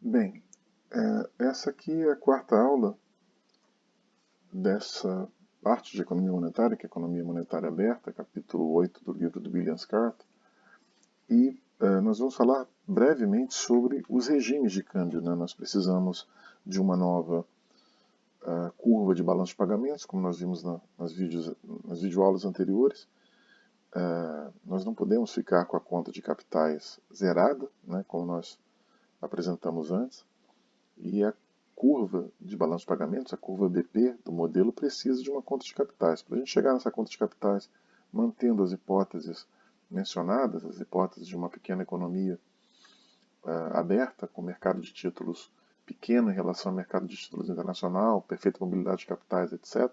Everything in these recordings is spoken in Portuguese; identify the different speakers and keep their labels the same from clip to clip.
Speaker 1: Bem, essa aqui é a quarta aula dessa parte de economia monetária, que é economia monetária aberta, capítulo 8 do livro do William Scarpa, e nós vamos falar brevemente sobre os regimes de câmbio, né? Nós precisamos de uma nova curva de balanço de pagamentos, como nós vimos nas videoaulas anteriores. Nós não podemos ficar com a conta de capitais zerada, né, como nós apresentamos antes, e a curva de balanço de pagamentos, a curva BP do modelo, precisa de uma conta de capitais. Para a gente chegar nessa conta de capitais, mantendo as hipóteses mencionadas, as hipóteses de uma pequena economia aberta, com mercado de títulos pequeno em relação ao mercado de títulos internacional, perfeita mobilidade de capitais, etc.,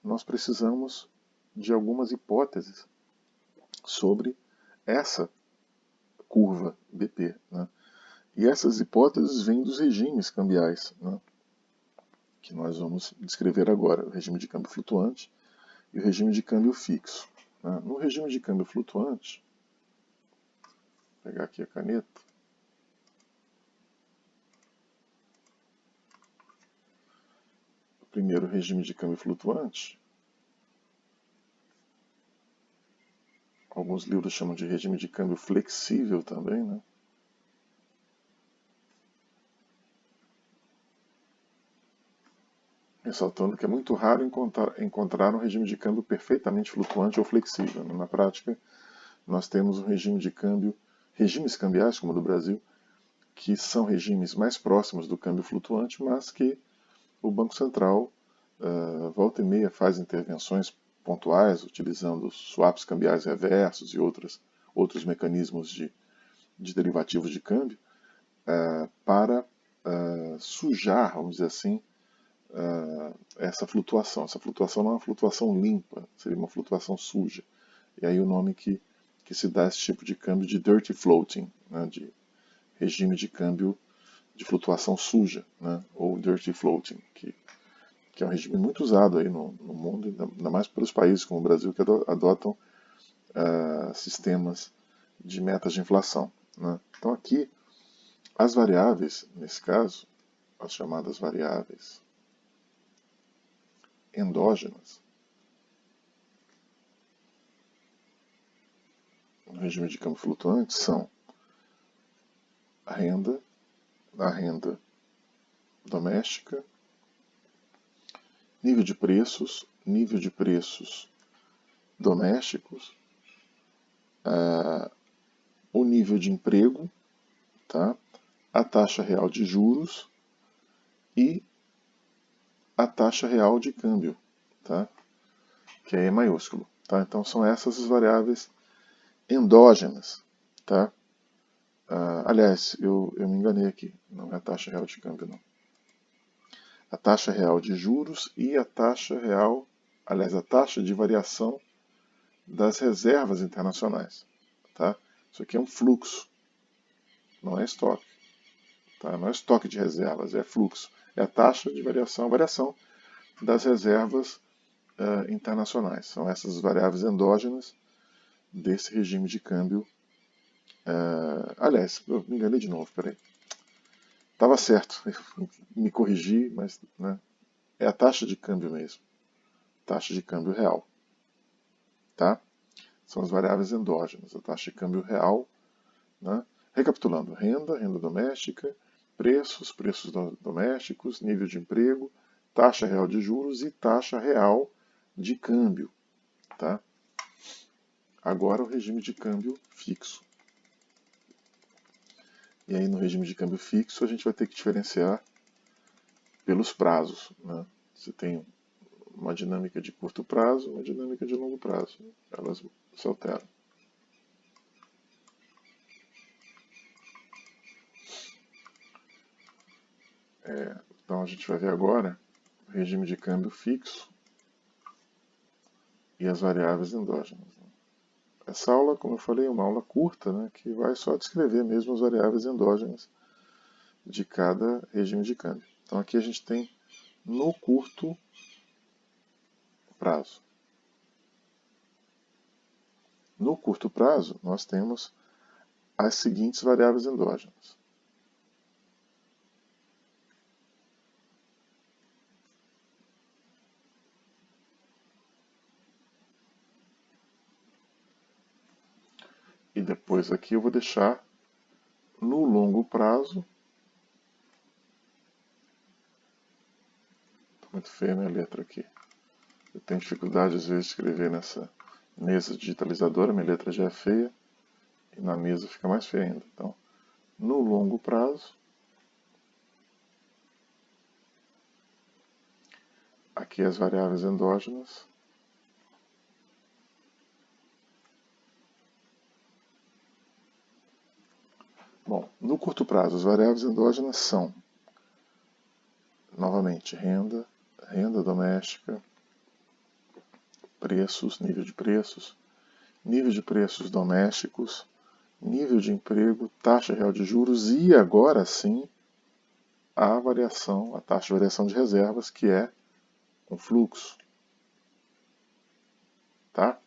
Speaker 1: nós precisamos de algumas hipóteses sobre essa curva BP, né? E essas hipóteses vêm dos regimes cambiais, né, que nós vamos descrever agora, o regime de câmbio flutuante e o regime de câmbio fixo. Né? No regime de câmbio flutuante, vou pegar aqui a caneta, o primeiro regime de câmbio flutuante, alguns livros chamam de regime de câmbio flexível também, né? Ressaltando que é muito raro encontrar um regime de câmbio perfeitamente flutuante ou flexível. Na prática, nós temos um regime de câmbio, regimes cambiais, como o do Brasil, que são regimes mais próximos do câmbio flutuante, mas que o Banco Central, volta e meia, faz intervenções pontuais, utilizando swaps cambiais reversos e outros mecanismos de derivativos de câmbio, para sujar, vamos dizer assim, essa flutuação. Essa flutuação não é uma flutuação limpa, seria uma flutuação suja. E aí o nome que se dá a esse tipo de câmbio de dirty floating, né, de regime de câmbio de flutuação suja, né, ou dirty floating, que é um regime muito usado aí no mundo, ainda mais pelos países como o Brasil, que adotam sistemas de metas de inflação. Né. Então aqui, as variáveis, nesse caso, as chamadas variáveis endógenas, no regime de câmbio flutuante, são a renda doméstica, nível de preços domésticos, o nível de emprego, tá? A taxa real de juros e a taxa real de câmbio, tá? Que é E maiúsculo. Tá? Então são essas as variáveis endógenas. Tá? Aliás, eu me enganei aqui, não é a taxa real de câmbio, não. A taxa real de juros e a taxa real, aliás, a taxa de variação das reservas internacionais. Tá? Isso aqui é um fluxo, não é estoque. Tá? Não é estoque de reservas, é fluxo. É a taxa de variação das reservas internacionais. São essas variáveis endógenas desse regime de câmbio. Aliás, eu me enganei de novo, peraí. Estava certo, me corrigi, mas né, é a taxa de câmbio mesmo. Taxa de câmbio real. Tá? São as variáveis endógenas, a taxa de câmbio real. Né? Recapitulando, renda doméstica, preços domésticos, nível de emprego, taxa real de juros e taxa real de câmbio. Tá? Agora o regime de câmbio fixo. E aí no regime de câmbio fixo a gente vai ter que diferenciar pelos prazos. Né? Você tem uma dinâmica de curto prazo, uma dinâmica de longo prazo. Elas se alteram. Então a gente vai ver agora o regime de câmbio fixo e as variáveis endógenas. Essa aula, como eu falei, é uma aula curta, né, que vai só descrever mesmo as variáveis endógenas de cada regime de câmbio. Então aqui a gente tem no curto prazo. No curto prazo, nós temos as seguintes variáveis endógenas. depois aqui eu vou deixar no longo prazo. Está muito feia a minha letra aqui. Eu tenho dificuldade às vezes de escrever nessa mesa digitalizadora, minha letra já é feia. E na mesa fica mais feia ainda. Então, no longo prazo, aqui as variáveis endógenas. Bom, no curto prazo, as variáveis endógenas são, novamente, renda, renda doméstica, preços, nível de preços domésticos, nível de emprego, taxa real de juros e agora sim a variação, a taxa de variação de reservas, que é um fluxo. Tá?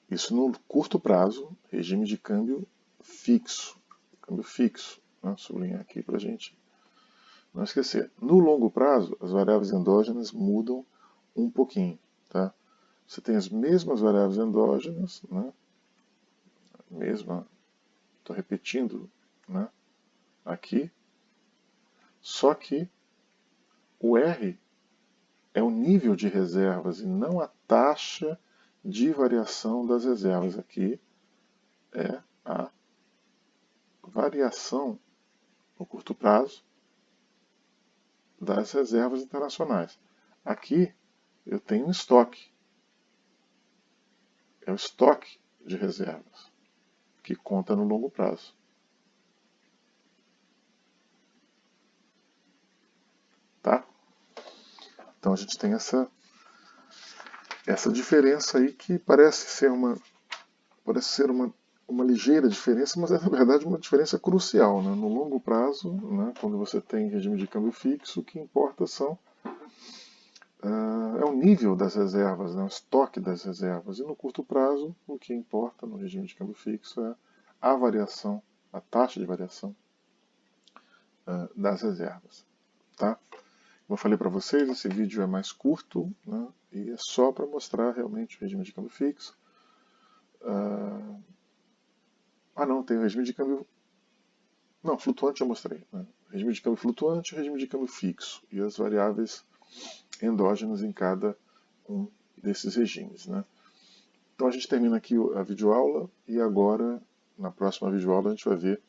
Speaker 1: Isso no curto prazo, regime de câmbio fixo. Câmbio fixo, né? Sublinhar aqui para a gente não esquecer. No longo prazo, as variáveis endógenas mudam um pouquinho. Tá? Você tem as mesmas variáveis endógenas, né? Estou repetindo, né? Aqui, só que o R é o nível de reservas e não a taxa de variação das reservas. Aqui é a variação no curto prazo das reservas internacionais. Aqui eu tenho um estoque. É o estoque de reservas que conta no longo prazo. Tá? Então a gente tem essa diferença aí que parece ser uma ligeira diferença, mas é na verdade uma diferença crucial. Né? No longo prazo, né, quando você tem regime de câmbio fixo, o que importa é o nível das reservas, né, o estoque das reservas. E no curto prazo, o que importa no regime de câmbio fixo é a variação, a taxa de variação das reservas. Tá? Como eu falei para vocês, esse vídeo é mais curto, né, e é só para mostrar realmente o regime de câmbio fixo. Não, tem o regime de câmbio... Não, flutuante eu mostrei. Né? Regime de câmbio flutuante e regime de câmbio fixo. E as variáveis endógenas em cada um desses regimes. Né? Então a gente termina aqui a videoaula e agora, na próxima videoaula, a gente vai ver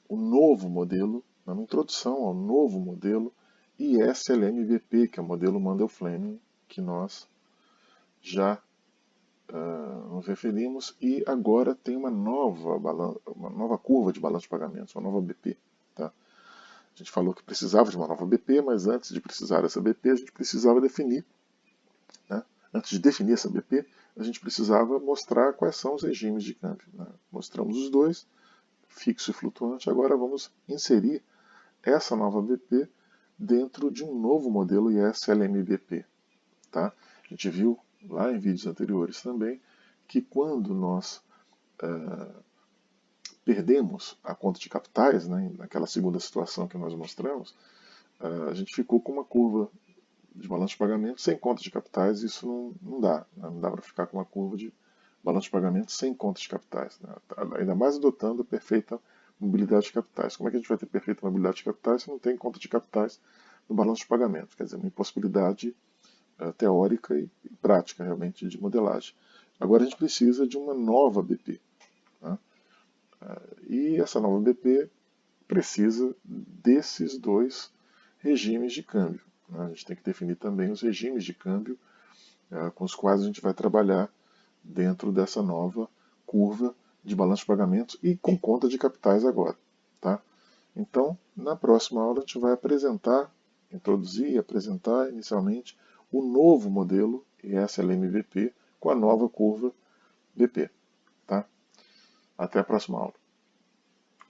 Speaker 1: o novo modelo, uma introdução ao novo modelo ISLM-BP, que é o modelo Mundell-Fleming, que nós já nos referimos, e agora tem uma nova curva de balanço de pagamentos, uma nova BP. Tá? A gente falou que precisava de uma nova BP, mas antes de precisar dessa BP, a gente precisava definir, né? Antes de definir essa BP, a gente precisava mostrar quais são os regimes de câmbio. Né? Mostramos os dois, fixo e flutuante, agora vamos inserir essa nova BP dentro de um novo modelo ISLM-BP. Tá? A gente viu lá em vídeos anteriores também que quando nós perdemos a conta de capitais, né, naquela segunda situação que nós mostramos, a gente ficou com uma curva de balanço de pagamento sem conta de capitais, e isso não dá. Né, não dá para ficar com uma curva de balanço de pagamento sem conta de capitais. Né, ainda mais adotando a perfeita mobilidade de capitais. Como é que a gente vai ter perfeita mobilidade de capitais se não tem conta de capitais no balanço de pagamento? Quer dizer, uma impossibilidade teórica e prática realmente de modelagem. Agora a gente precisa de uma nova BP. Né? E essa nova BP precisa desses dois regimes de câmbio. Né? A gente tem que definir também os regimes de câmbio com os quais a gente vai trabalhar dentro dessa nova curva de balanço de pagamentos e com conta de capitais agora. Tá? Então, na próxima aula a gente vai introduzir e apresentar inicialmente o novo modelo ISLM-BP com a nova curva BP. Tá? Até a próxima aula.